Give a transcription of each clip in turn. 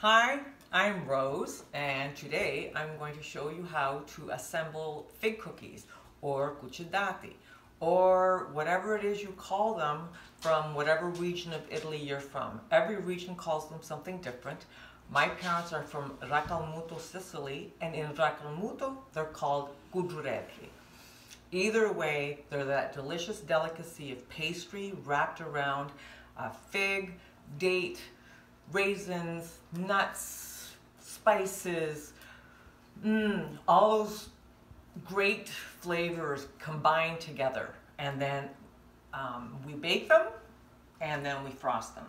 Hi, I'm Rose, and today I'm going to show you how to assemble fig cookies or cucciadati or whatever it is you call them from whatever region of Italy you're from. Every region calls them something different. My parents are from Racalmuto, Sicily, and in Racalmuto they're called Cucciadati. Either way, they're that delicious delicacy of pastry wrapped around a fig, date, raisins, nuts, spices, all those great flavors combined together. And then we bake them and then we frost them.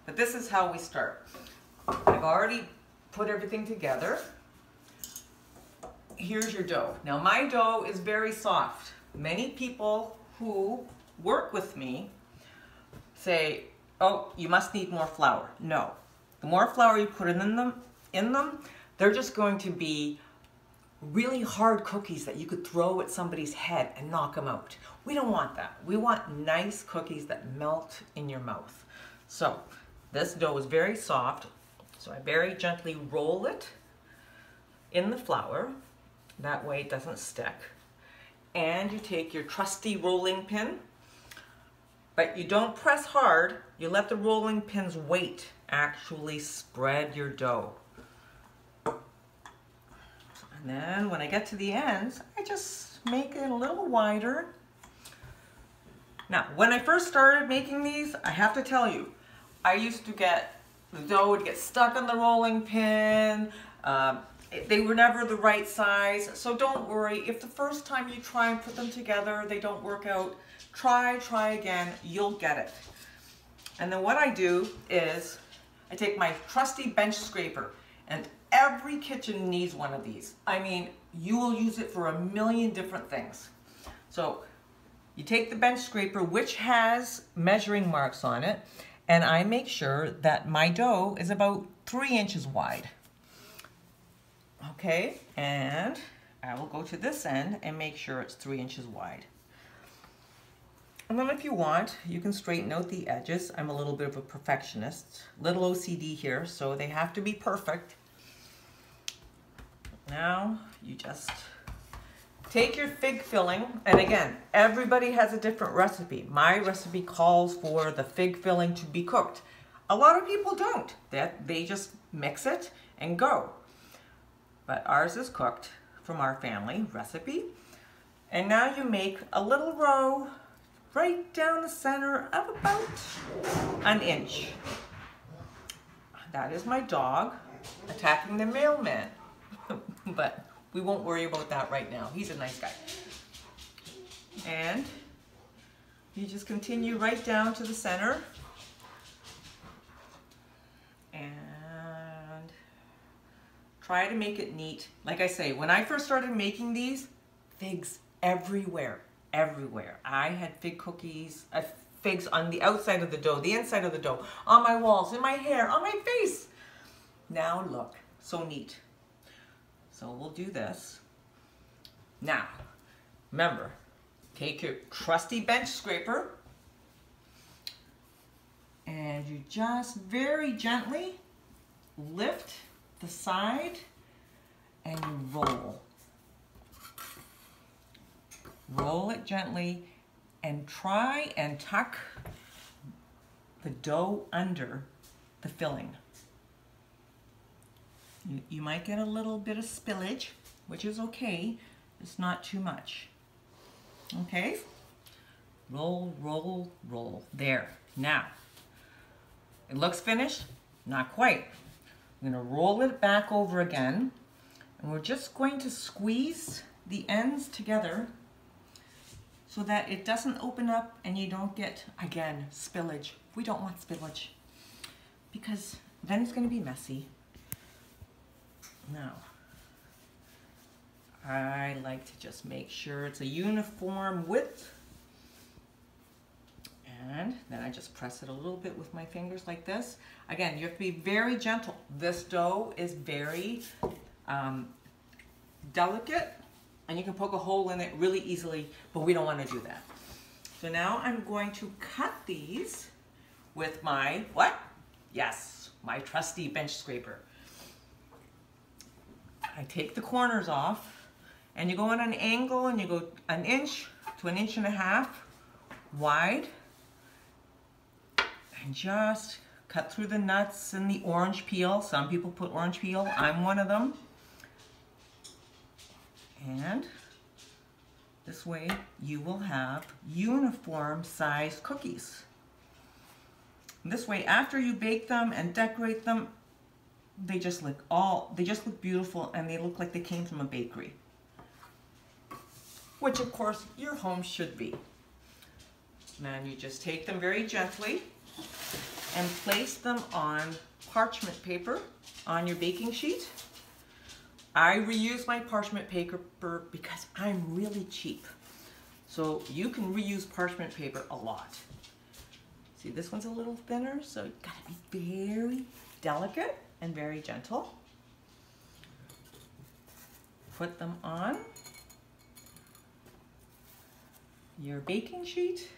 But this is how we start. I've already put everything together. Here's your dough. Now my dough is very soft. Many people who work with me say, oh, you must need more flour. No. The more flour you put in them, they're just going to be really hard cookies that you could throw at somebody's head and knock them out. We don't want that. We want nice cookies that melt in your mouth. So this dough is very soft, so I very gently roll it in the flour. That way it doesn't stick. And you take your trusty rolling pin, but you don't press hard. You let the rolling pin's weight actually spread your dough. And then when I get to the ends, I just make it a little wider. Now, when I first started making these, I have to tell you, I used to get, the dough would get stuck on the rolling pin. They were never the right size, so don't worry. If the first time you try and put them together, they don't work out, try again, you'll get it. And then what I do is I take my trusty bench scraper, and every kitchen needs one of these. I mean, you will use it for a million different things. So you take the bench scraper, which has measuring marks on it, and I make sure that my dough is about 3 inches wide. Okay, and I will go to this end and make sure it's 3 inches wide. And then if you want, you can straighten out the edges. I'm a little bit of a perfectionist, little OCD here, so they have to be perfect. Now you just take your fig filling, and again, everybody has a different recipe. My recipe calls for the fig filling to be cooked. A lot of people don't. They just mix it and go. But ours is cooked from our family recipe. And now you make a little row right down the center of about 1 inch. That is my dog attacking the mailman. But we won't worry about that right now. He's a nice guy. And you just continue right down to the center. And try to make it neat. Like I say, when I first started making these, figs everywhere, everywhere. I had fig cookies, figs on the outside of the dough, the inside of the dough, on my walls, in my hair, on my face. Now look, so neat. So we'll do this. Now, remember, take your trusty bench scraper and you just very gently lift the side and you roll. Roll it gently and try and tuck the dough under the filling. You might get a little bit of spillage, which is okay. It's not too much. Okay? Roll, roll, roll. There. Now, it looks finished? Not quite. I'm going to roll it back over again, and we're just going to squeeze the ends together so that it doesn't open up and you don't get, again, spillage. We don't want spillage because then it's going to be messy. Now, I like to just make sure it's a uniform width, and then I just press it a little bit with my fingers like this. Again, you have to be very gentle. This dough is very delicate, and you can poke a hole in it really easily, but we don't want to do that. So now I'm going to cut these with my, what? Yes, my trusty bench scraper. I take the corners off, and you go on an angle, and you go 1 inch to 1.5 inches wide, and just cut through the nuts and the orange peel. Some people put orange peel. I'm one of them. And this way you will have uniform sized cookies. This way, after you bake them and decorate them, they just look beautiful, and they look like they came from a bakery. Which of course your home should be. Then you just take them very gently and place them on parchment paper on your baking sheet. I reuse my parchment paper because I'm really cheap. So you can reuse parchment paper a lot. See, this one's a little thinner, so you gotta be very delicate and very gentle. Put them on your baking sheet,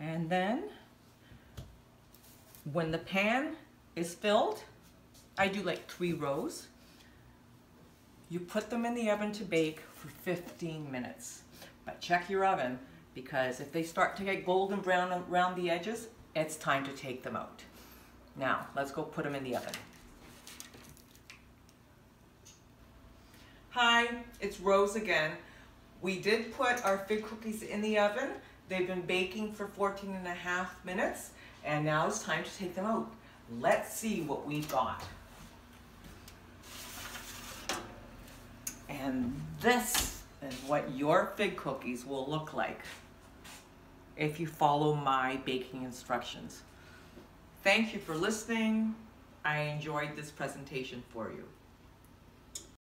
and then when the pan is filled, I do like 3 rows. You put them in the oven to bake for 15 minutes. But check your oven, because if they start to get golden brown around the edges, it's time to take them out. Now, let's go put them in the oven. Hi, it's Rose again. We did put our fig cookies in the oven. They've been baking for 14.5 minutes, and now it's time to take them out. Let's see what we've got. And this is what your fig cookies will look like if you follow my baking instructions. Thank you for listening. I enjoyed this presentation for you.